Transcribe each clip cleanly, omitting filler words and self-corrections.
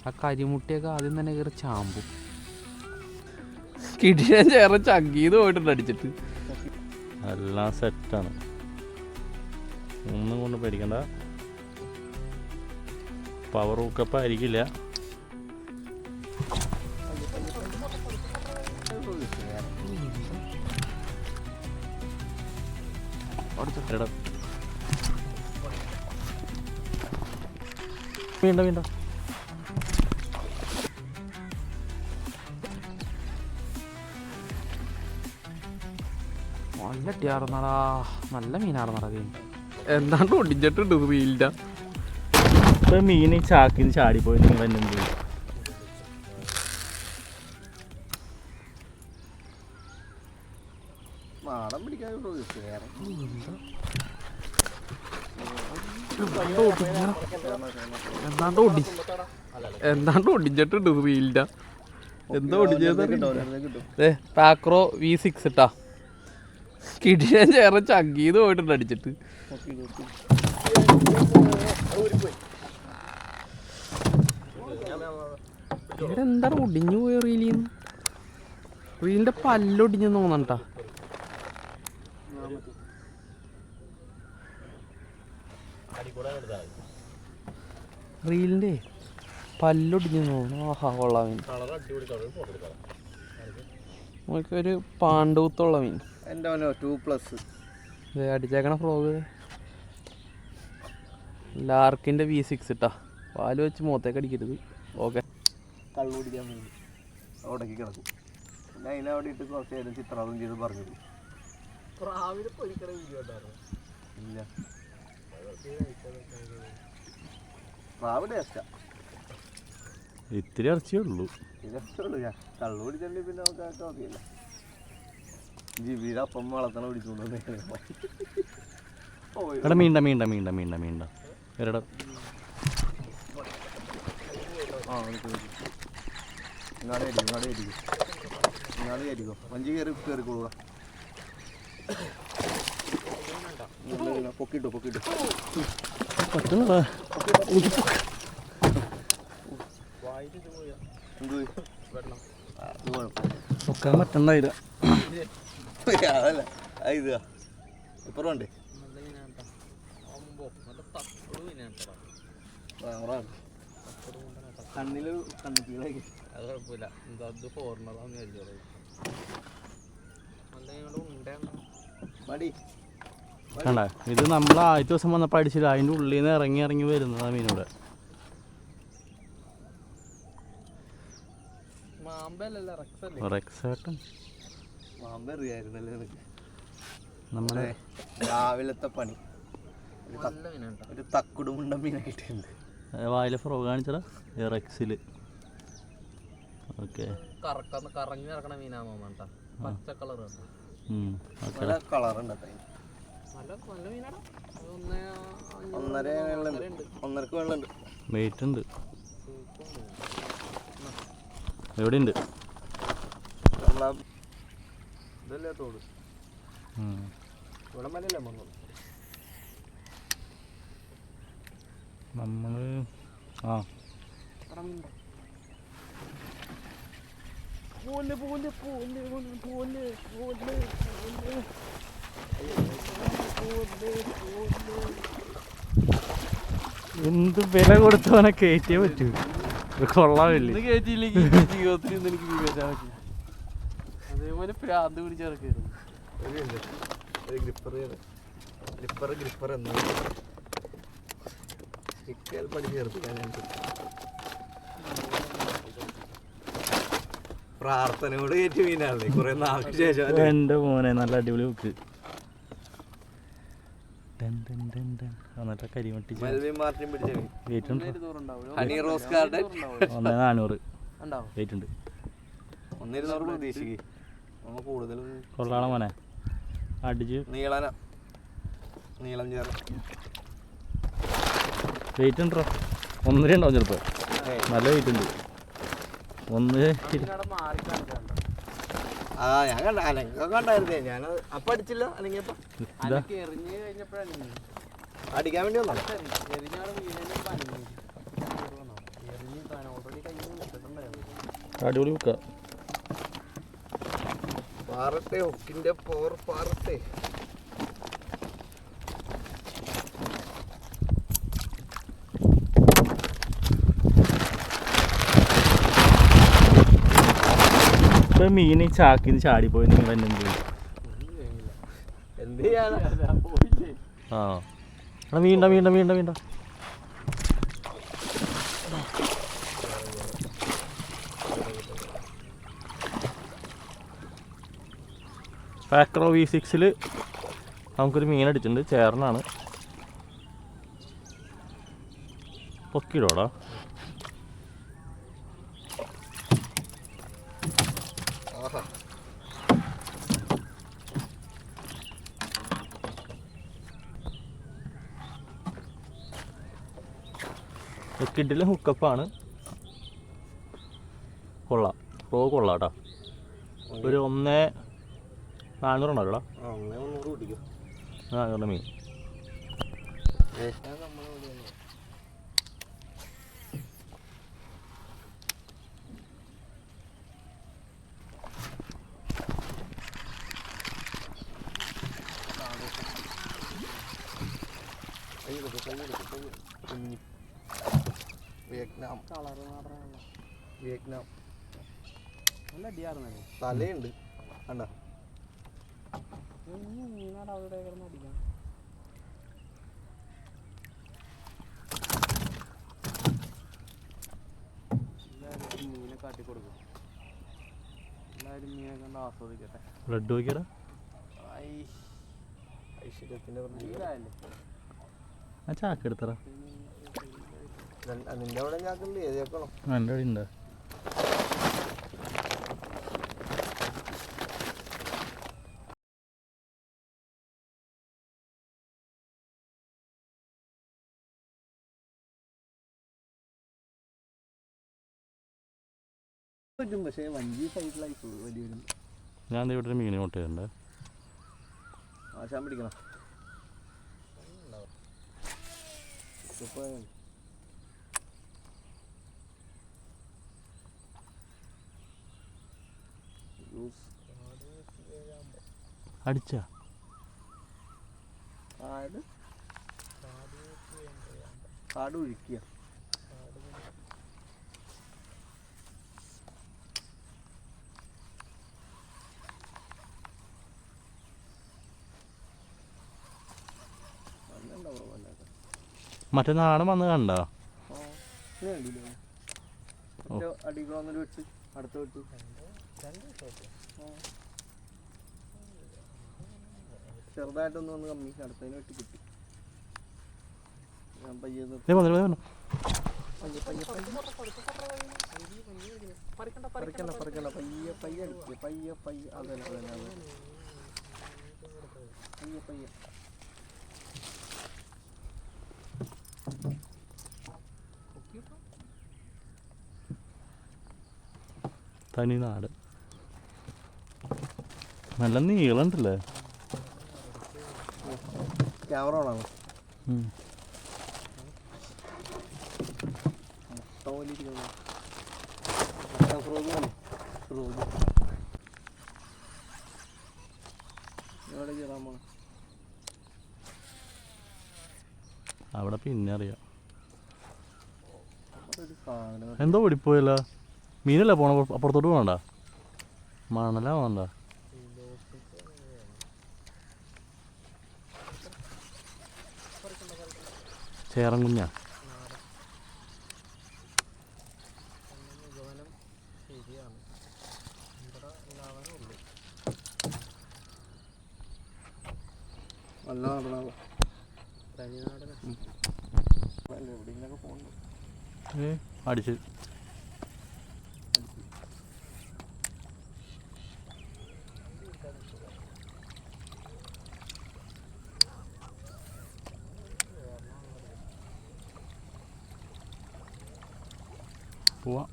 ആ കരിമുട്ടിയൊക്കെ ആദ്യം തന്നെ കയറി ചാമ്പും. കിടിയൻ ചേർന്ന് ചങ്കീന്ന് പോയിട്ടുണ്ട് അടിച്ചിട്ട്. എല്ലാം സെറ്റാണ്, ഒന്നും കൊണ്ട് പേടിക്കണ്ട. പവർ ഹൂക്കപ്പ് ആയിരിക്കില്ല. വീണ്ട വീണ്ട നല്ല ഇട്ടിയാർന്നടാ, നല്ല മീനാർന്നടാ. എന്താണ്ട് ഒടിഞ്ഞിട്ടുണ്ട് റീലിൻ്റെ. ഇപ്പൊ മീൻ ചാക്കിന്ന് ചാടിപ്പോയി. നിങ്ങൾ എന്നെന്ത് എന്താണ്ട് ഒടിഞ്ഞിട്ടുണ്ട് റീലിൻ്റെ. എന്താ ഒടിഞ്ഞത്? പാക്രോ V6 ഇട്ടാ. കിടിയൻ ചേർന്ന് ചങ്കീന്ന് പോയിട്ടുണ്ട് അടിച്ചിട്ട്. ഇവിടെ എന്താണ് ഒടിഞ്ഞു പോയ റീലിന്ന്? റീലിൻ്റെ പല്ലൊടിഞ്ഞെന്ന് തോന്നണ്ടാ. റീലിൻ്റെ പല്ലൊടിഞ്ഞെന്ന് തോന്നുന്നു. ആഹാ കൊള്ളാം മീൻ. നമുക്കൊരു പാണ്ടൂത്തുള്ള മീൻ. എൻ്റെ 2+ അടിച്ചേക്കണ ഫ്രോഗ് ലാർക്കിൻ്റെ V6 ഇട്ടാ. പാല് വെച്ച് മുഖത്തേക്ക് അടിക്കരുത്. ഓക്കെ. കള്ളു കുടിക്കാൻ വേണ്ടി അവിടേക്ക് കിടക്കും. പിന്നെ അതിനവിടെ ഇട്ട് കുറച്ച് നേരം ചിത്രാവം ചെയ്ത് പറഞ്ഞത്. ഇല്ല, പ്രാവ് ടേസ്റ്റാ. ഇത്തിരി ഇറച്ചിയേ ഉള്ളൂ. കള്ളു കുടിച്ചിട്ടുണ്ടെങ്കിൽ പിന്നെ നമുക്ക് മതിയല്ല. ജീവിയുടെ അപ്പം വളർത്തണ പിടിച്ചുകൊണ്ട് എടാ മീണ്ട മീണ്ട മീണ്ട മീണ്ട മീണ്ട എടാ. വഞ്ചി കയറിക്കോളുക. പൊക്കിട്ടു പറ്റുന്നതാ. പൊക്കാൻ പറ്റണ്ടായില്ല. അതല്ല ഇതാ ഇപ്പറുണ്ട്. കണ്ണില് കണ്ണിപ്പീളായി. അത് കുഴപ്പമില്ല. എന്താ അത് ഫോർണറാന്ന് വിചാരിച്ചോളൂ. മടി കണ്ട, ഇത് നമ്മൾ ആദ്യത്തെ ദിവസം വന്നപ്പോൾ അടിച്ചില്ല. അതിൻ്റെ ഉള്ളിൽ നിന്ന് ഇറങ്ങി വരുന്നതാ മീനൂടെ. റെക്സേട്ടൻ മാമ്പറിയായിരുന്നല്ലേ നമ്മുടെ രാവിലത്തെ പണി. ഒരു തക്കുടുമുണ്ട മീനായിട്ടുണ്ട്. വായിലെ ഫ്രോ കാണിച്ചടാ റെക്സില്. ഓക്കെ, കറങ്ങി നടക്കണ മീനാന്ന് തോന്നണ്ട. പച്ച കളർ കളറുണ്ട്. ഒന്നരക്ക് വെള്ളമുണ്ട്. വെയിറ്റ് ഉണ്ട്. എവിടെയുണ്ട്? ഇതല്ലേ തോട്. ഇവിടെ മലയല്ലേ വന്നു നമ്മള്. എന്ത് വില കൊടുത്തവനെ കയറ്റിയേ പറ്റൂ. കൊള്ളാമില്ല. കയറ്റിയില്ലെങ്കിൽ ജീവിതത്തിൽ എനിക്ക് കയറ്റാൻ പറ്റില്ല. അതേപോലെ പ്രാന്ത് പിടിച്ചിറക്കായിരുന്നു. ഗ്രിപ്പർ എന്ന് പണി ചേർത്തിക്കാനായിട്ട് പ്രാർത്ഥനയോട് കയറ്റി മീനാണല്ലേ കുറെ നാൾക്ക് ശേഷം. എൻ്റെ മോനെ നല്ല അടിപൊളി ബുക്ക്. കരിമട്ടി മാർട്ടിൻ പിടിച്ച വെയിറ്റ് ഉണ്ട്. ഹണി റോസ് ഗാർഡൻ 1400 വെയിറ്റ് ഉണ്ട്. 1200 പ്രതീക്ഷിക്ക്. നമ്മൾ കൂടുതലും കൊള്ളാളെ മോനെ അടിച്ച്. നീളം ചേർ വെയിറ്റ് ഉണ്ടോ? 1.5 ഉണ്ടാവും ചിലപ്പോൾ. നല്ല വെയിറ്റ് ഉണ്ട്. ഞാൻ കണ്ടായിരുന്നേ. ഞാൻ അപ്പൊ അടിച്ചില്ല. അല്ലെങ്കിൽ അടിക്കാൻ വേണ്ടി വന്നോ? അടിപൊളി മുക്ക. പാറട്ടെ, ഹുക്കിന്റെ പവർ പാറട്ടെ. ഇപ്പൊ മീൻ ഈ ചാക്കിന്ന് ചാടിപ്പോയി നിങ്ങൾ തന്നെ എന്ത് ചെയ്യും? എന്ത് ചെയ്യാനാ? ആ എടാ വീണ്ട വീണ്ട വീണ്ട വീണ്ട. ഫാക്രോ V6 നമുക്കൊരു മീൻ അടിച്ചിട്ടുണ്ട്. ചേർന്നാണ്. പൊക്കിടോടാ. കിഡിലെ ഹുക്കപ്പാണ്. കൊള്ളാം, പ്രോ കൊള്ളാം കേട്ടോ. ഒരു 1,400 ഉണ്ടല്ലോ. 400 മീൻ. വിയറ്റ്നാം വിയറ്റ്നാം നല്ല അടിയാറുന്നല്ലേ. തലയുണ്ട് കണ്ടോ? മീനാട് അവിടെ കിടന്ന് അടിക്കാം. എല്ലാവരും മീനെ കാട്ടിക്കൊടുക്കും. എല്ലാവരും മീനെ കണ്ട് ആസ്വദിക്കട്ടെ. ബ്ലഡ് നോക്കിയടാ. ഐശ്വര്യത്തിന്റെ മീനായല്ലേ ആ ചാക്ക് എടുത്തറ. നിന്റെ അവിടെ ഞാക്കുണ്ട്. ഏതേക്കണം എൻ്റെ അവിടെ ഉണ്ട്. പറ്റും, പക്ഷേ വഞ്ചി സൈഡിലായി വലിയൊരു. ഞാൻ ഇവിടെ ഒരു മീൻ കൊണ്ടുവരുന്നുണ്ട്. ആശാൻ പിടിക്കണം. അടിച്ച കാട് ഒഴിക്കുക. മറ്റേ നാടൻ വന്ന് കണ്ടോ? അടികളൊന്നും വെച്ച് അടുത്ത് വെച്ച് ചെറുതായിട്ടൊന്നും ഒന്ന് കമ്മി അടുത്തതിന് വെട്ടി കിട്ടി. ഞാൻ പയ്യെ പറിക്കണ്ട പറിക്കണ്ട പയ്യെ പയ്യെ അടിക്കുക. പയ്യെ പയ്യെ അതന്നെ അതന്നെ അതന്നെ പയ്യെ പയ്യെ. തനി നാട് നല്ല നീളണ്ടല്ലേ. ക്യാമറ ഓണാണോ? അവിടെ പിന്നെ അറിയാം. എന്തോ ഓടിപ്പോയല്ലോ. മീനല്ല പോണ അപ്പുറത്തോട്ട് പോകണ്ട. മണലാ വേണ്ട. ചേറൻ കുഞ്ഞാ. നല്ല നടനാണ്. അടിച്ച് പോവാം.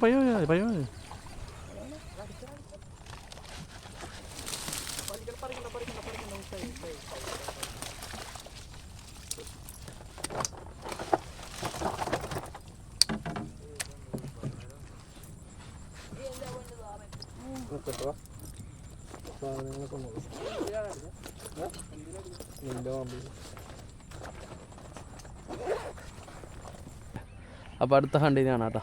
പയ്യോ പയ്യോ. അപ്പോൾ അടുത്ത ഹണ്ടിനാണ് കേട്ടോ.